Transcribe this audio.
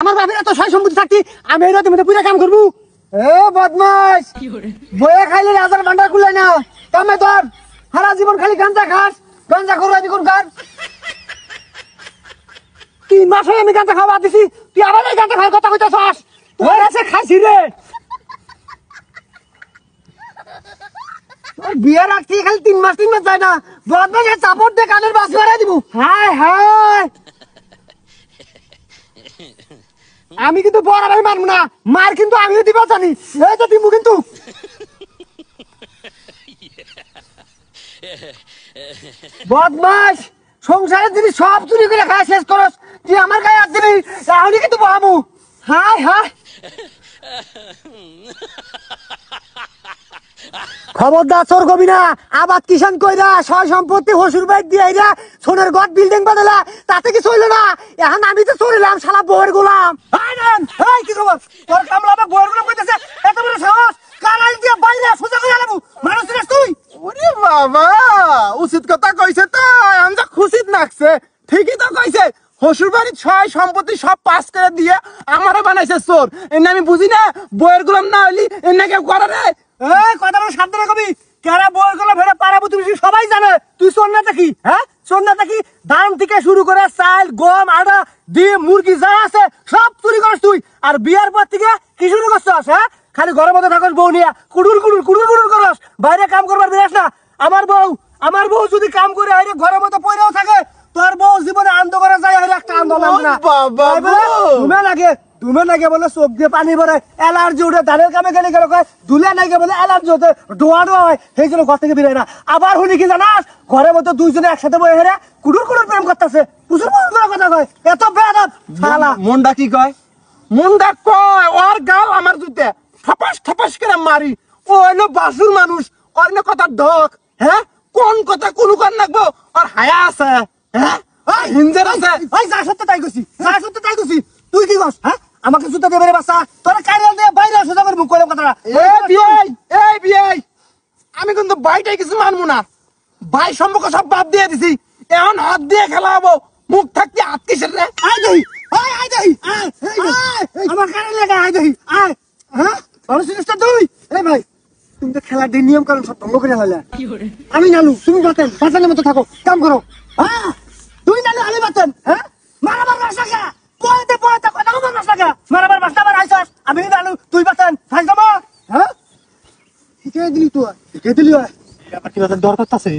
আমার বাপের এত সয় সম্পত্তি থাকতি আমি এই রাতে মধ্যে পুরা কাম করবো। এ বদমাস, বয়ে খাইলে রাজার ভান্ডার খুলে না কামে তোর সারা জীবন খালি গাঞ্জা খাস, গাঞ্জা করবি কোন কার? 3 মাস হয়ে আমি গাঞ্জা খাওয়া দিছি, তুই আবার এই গাঞ্জা খাওয়ার কথা কইতাছস? তোর আছে খাইছি রে। বিয়ে রাখছি খালি 3 মাস যায় না, বদমাস চাপড় দিয়ে কানের বাস মারাই দিব। হায় হায়, আমি কিন্তু বড় ভাই মানব না, মার কিন্তু আমিও দিব জানি, এই তো দিব কিন্তু। বদমাস, সংসারের জিনিস সব চুরি করে খায় শেষ করস, তুই আমার গায়ে হাত দিবি তাহলে কিন্তু বহামু। হায় হায়, খবরদার চোর কবি না, আবাদ কিষান কইরা সয় সম্পত্তি হসুর বাইক দিয়ে আইরা সোনার গদ বিল্ডিং বানালা, তাতে কি চইল না? এখন আমি তো চলিলাম শালা বউয়ের গোলাম। এই কি খবর তোর? কামলা আমাকে বউয়ের গোলাম কইতেছে, এত বড় সাহস! কানাল দিয়ে বাইরে সোজা করে আলাবো মানুষ ছিস তুই? ওরে বাবা, উচিত কথা কইছে তো, আমি তো খুশিত নাকছে। ঠিকই তো কইছে, হসুর বাড়ির ছয় সম্পত্তি সব পাস করে দিয়ে আমারও বানাইছে চোর। এনে আমি বুঝি না, বইয়ের গোলাম না হইলি এনে কেউ করে রে। এই কথা বলে সাবধানে কবি, কারা বউয়ের গোলাম ভেড়া পাড়া প্রতিবেশী সবাই জানে তুই চোর না থাকি। হ্যাঁ, চোর না থাকি, ধান থেকে শুরু করে চাল গম আটা ডিম মুরগি যা আছে সব চুরি করস তুই। আর বিয়ার পর থেকে কি শুরু করছস? হ্যাঁ, খালি ঘরের মধ্যে থাকস বউ নিয়ে কুড়ুর কুড়ুর কুড়ুর কুড়ুর করস, বাইরে কাম করবার বেরাস না। আমার বউ যদি কাম করে আইরে ঘরের মধ্যে পড়েও থাকে, তোর বউ জীবনে আনন্দ করে যায় আইরে একটা আনন্দ লাগবে না। ঘুমে লাগে ধুমে লাগে বলে চোখ দিয়ে পানি ভরে অ্যালার্জি উঠে, ধানের কামে গেলে গেল ধুলে নাকি বলে অ্যালার্জি হতে ডোয়া ডোয়া হয়, সেই জন্য ঘর থেকে বেরোয় না। আবার শুনি কি জানাস, ঘরের মধ্যে দুইজনে একসাথে বয়ে হেরে কুড়ুর কুড়ুর প্রেম করতেছে, প্রচুর কথা কয়, এত বেয়াদব শালা। মনটা কি কয়? মনটা কয় ওর গাল আমার জুতে ঠপাস ঠপাস করে মারি। ও হইলো বাসুর মানুষ, ওর না কথা ঢক। হ্যাঁ, কোন কথা কোন কান রাখবো? আর হায়া আছে, হ্যাঁ হিঞ্জের আছে। ওই যা সত্য তাই কইছি, যা সত্য তাই কইছি। তুই কি কস? হ্যাঁ, আমাকে জুতা দেবে রে বাচ্চা, তোরা কাইরাল দিয়ে বাইরে সোজা করে মুখ করে কথাটা। এই বিয়াই, আমি কিন্তু বাইটাই কিছু মানবো না। ভাই সম্পর্ক সব বাদ দিয়ে দিছি, এখন হাত দিয়ে খেলা হবো। মুখ থাকতে হাত কিসের রে? আয় দেই, আয় দেই, আমার কানে লাগে আয় দেই, আয়। হ্যাঁ, ভালো জিনিসটা তুই। এই ভাই, তুমি তো খেলার দিন নিয়ম কারণ সব ভঙ্গ করে হলে। আমি নালু, তুমি বাতেন, বাঁচানোর মতো থাকো, কাম করো। হ্যাঁ, তুই নালু, আমি বাতেন। হ্যাঁ, মারাবার বাসা খা, পয়তে পয়তে কথা কবার বাসা খা, মারাবার বাসা আবার আইসস। আমি নালু, তুই বাতেন, খাই যাবো। হ্যাঁ, শিখে দিলি তুই, শিখে দিলি। ব্যাপার কি বাতেন দরকার আছে?